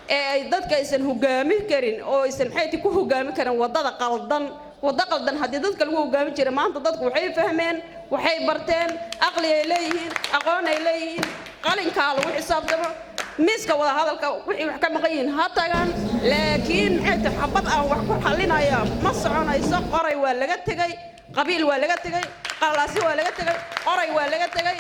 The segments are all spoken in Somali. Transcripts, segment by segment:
ay dadka aysan hogaami karin oo aysan maxay ku hogaami karin wadada qaldan haddii dadka lagu hogaami jiray maanta dadku waxay fahmeen waxay barteen aqli ay leeyihiin aqoon ay leeyihiin qalinka lagu xisaabtamo miiska wada hadalka wixii wax ka maqan yihiin ha tagaan laakiin maxay xabad aan wax ku xalinaya ma soconayso qoray waa laga tagay qabiil waa laga tagay qalaasi waa laga tagay qoray waa laga tagay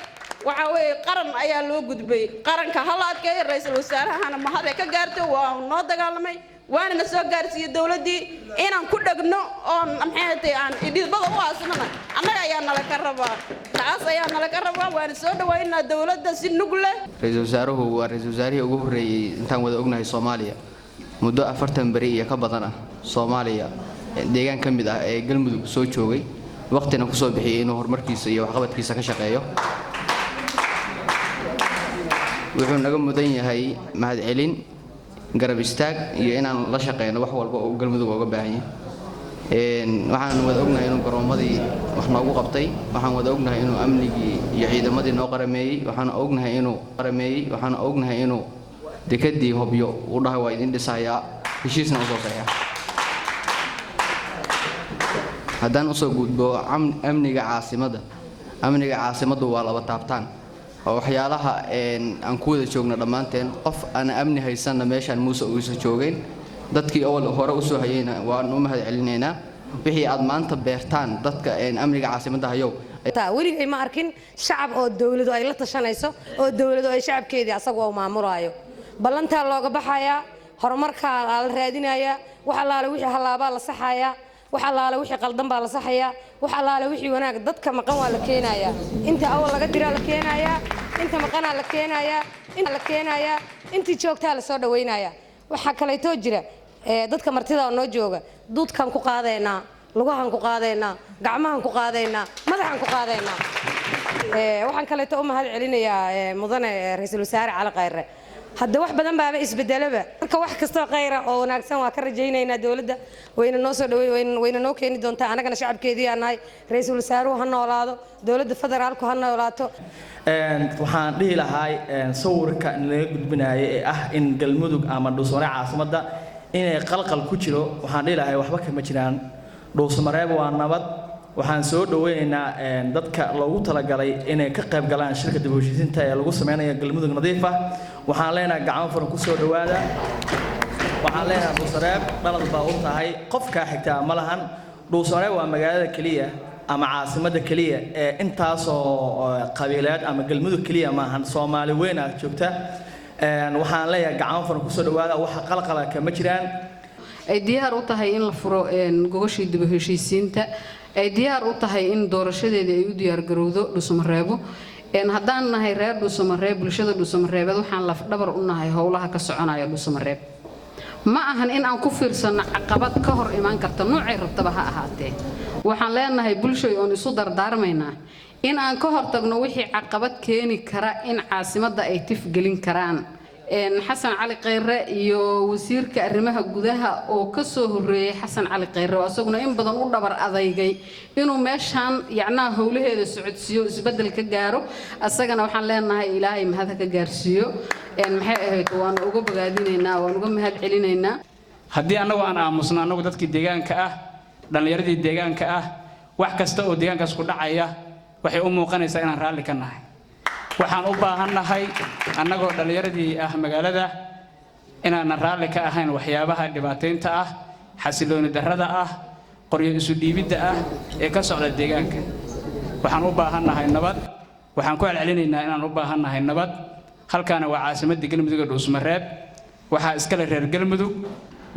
waxa weey qaran ayaa loo gudbay qaranka halaadkay ra'iisul wasaarahana ma hada ka gaarto waa noo dagaalamay waana na soo gaarsiiyay dawladii inaan ku dhagno oo maxay aan idibada u aasnana annaga ayaa nala ka rabaa taas ayaa nala ka rabaa waan soo dhawaynaa dawladda si nugle ra'iisul wasaaruhu waa ra'iisul wasaarihii ugu horeeyay intaan wada ognahay Soomaaliya muddo 40 bari iyo ka badan ah Soomaaliya deegaan ka mid ah ee galmudug soo joogay waqtina ku soo bixiyay inuu horumarkiisa iyo waxqabadkiisa ka shaqeeyo wuxuu naga mudan yahay mahad celin garab istaag iyo inaan la shaqeeyno wax walba oo galmudug uga baahan yahay waxaan wada ognahay inuu garoomadii wax noogu qabtay waxaan wada ognahay inuu amnigii iyo ciidamadii noo qarameeyay waxaan ognahay inuu dekadii hobyo u dhahay waa idin dhisayaa heshiisna u soo saxay haddaan u soo gudbo amniga caasimaddu waa laba taabtaan oo waxyaalaha aan ku wada joogno dhamaanteen qof aan amni haysanna meeshan Muuse uu soo joogeen dadkii awal hore u soo hayayna waan u mahad celinaynaa wixii aad maanta beertaan dadka amniga caasimadda hayow weligay ma arkin shacab oo dawladu ay la tashanayso oo dawladu ay shacabkeedii asagu oo maamulaayo ballantaa looga baxayaa horumarka la raadinayaa wax allaale wixii halaabaa la saxayaa wax allaale wixii qaldan baa la saxayaa wax allaale wixii wanaag dadka maqan waa la keenayaa inta awal laga diraa la keenayaa inta maqana la keenayaa intii joogtaa la soo dhaweynayaa waxa kale too jira dadka martida noo jooga duudkan ku qaadaynaa lugahan ku qaadaynaa gacmahan ku qaadaynaa madaxan ku qaadaynaa waxaan kale too u mahad celinayaa mudane ra'iisul wasaare Cali Khayre hadda wax badan baa isbedelaba marka wax kasto khayra oo wanaagsan waa ka rajaynaynaa dawladda wayna noo soo dhaweeyeen wayna noo keeni doontaa anagana shacabkeedii aanahay ra'iisul wasaaruhu ha noolaado dawladda federaalku ha noolaato waxaan dhihi lahaa sawirka laga gudbinayo ee ah in galmudug ama dhuusmare caasimadda inay qalqal ku jiro waxaan dhihi lahaa waxba kama jiraan dhuusmareeb waa nabad waxaan soo dhaweynaynaa dadka loogu talagalay inay ka qayb galaan shirka dib u heshiisiinta ee lagu sameeyo galmudug nadiif ah waxaan leenahay gacmo furan ku soo dhawaada waxaan leenahay dhuusmareeb dhalad baa u tahay qofka xigtaa ma lahan dhuusmareeb waa magaalada kaliya ama caasimadda kaliya ee intaas oo qabiilaad ama galmudug kaliya ma ahan Soomaali weyn ah joogta waxaan leeyahay gacmo furan ku soo dhawaada waxa qalqala kama jiraan ay diyaar u tahay in la furo gogashii dib u heshiisiinta ay diyaar u tahay in doorashadeeda ay u diyaar garowdo Dhuusamareebo haddaan nahay reer Dhuusamareeb bulshada Dhuusamareebad waxaan laf dhabar u nahay howlaha ka soconaya Dhuusamareeb ma ahan in aan ku fiirsano caqabad ka hor iman karta noocay rabtaba ha ahaatee waxaan leenahay bulshada oo isu dardaarmaynaa in aan ka hortagno wixii caqabad keeni kara in caasimadda ay tifgelin karaan حسن علي قيرة iyo wasiirka arrimaha gudaha oo ka soo horeeyay حسن علي قيرة asaguna in badan u dhabar adeygay inuu meeshan yacnaa howlaheeda socodsiyo isbedel ka gaaro asagana waxaan leenahay ilaahay mahad ka gaarsiiyo maxay ahayd waan uga bogaadinaynaa waan uga mahad celinaynaa haddii anagu aan aamusno anagu dadkii deegaanka ah dhalinyaradii deegaanka ah wax kasta oo deegaankaas ku dhacaya waxay u muuqanaysaa inaan raalli ka nahay waxaan u baahannahay annagoo dhalinyaradii ah magaalada inaan raalli ka ahayn waxyaabaha dhibaateynta ah xasilooni darrada ah qoryo isu dhiibidda ah ee ka socda deegaanka waxaan u baahannahay nabad waxaan ku celcelinaynaa inaan u baahannahay nabad halkaana waa caasimadda galmudug ee Dhuusmareeb waxaa iskale reer galmudug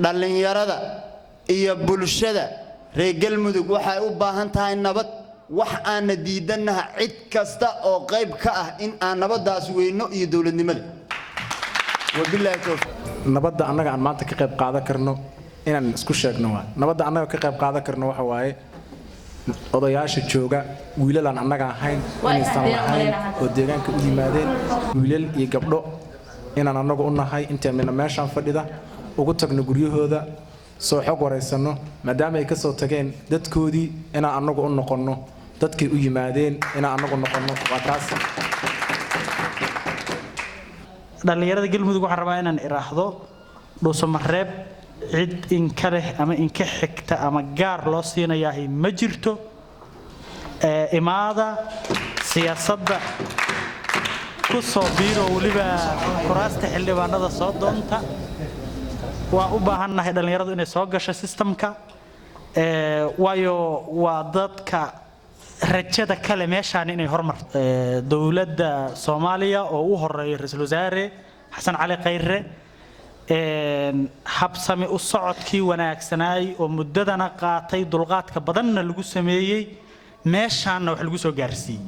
dhalinyarada iyo bulshada reer galmudug waxay u baahan tahay nabad wax aan diidanaha cid kasta oo qayb ka ah in aan nabadaas weyno iyo dawladnimada wabillahi tawfiq nabadda annaga aan maanta ka qayb qaadan karno inaan isku sheegno waa nabadda annaga ka qayb qaadan karno waxa waaye odayaasha jooga wiilalaan annaga ahayn inaysan lahayn oo deegaanka u yimaadeen wiilal iyo gabdho inaan annagu u nahay intaamina meeshaan fadhida ugu tagno guryahooda soo xog wareysano maadaama ay ka soo tageen dadkoodii inaan annagu u noqonno dadkay u yimaadeen inaan annagu noqonno waa taas dhalinyarada galmudug waxaan rabaa inaan iraahdo dhuusamareeb cid inka leh ama inka xigta ama gaar loo siinayaa ma jirto imaada siyaasadda ku soo biiro waliba kuraasta xildhibaanada soo doonta waa u baahannahay dhalinyaradu inay soo gasho systemka waayo waa dadka rajada kale meeshaan inay hormar dowladda Soomaaliya oo u horeeyay ra'iisul wasaare Xasan Cali Khayre habsami u socodkii wanaagsanay oo muddadana qaatay dulqaadka badanna lagu sameeyay meeshaana wax lagu soo gaarsiiyay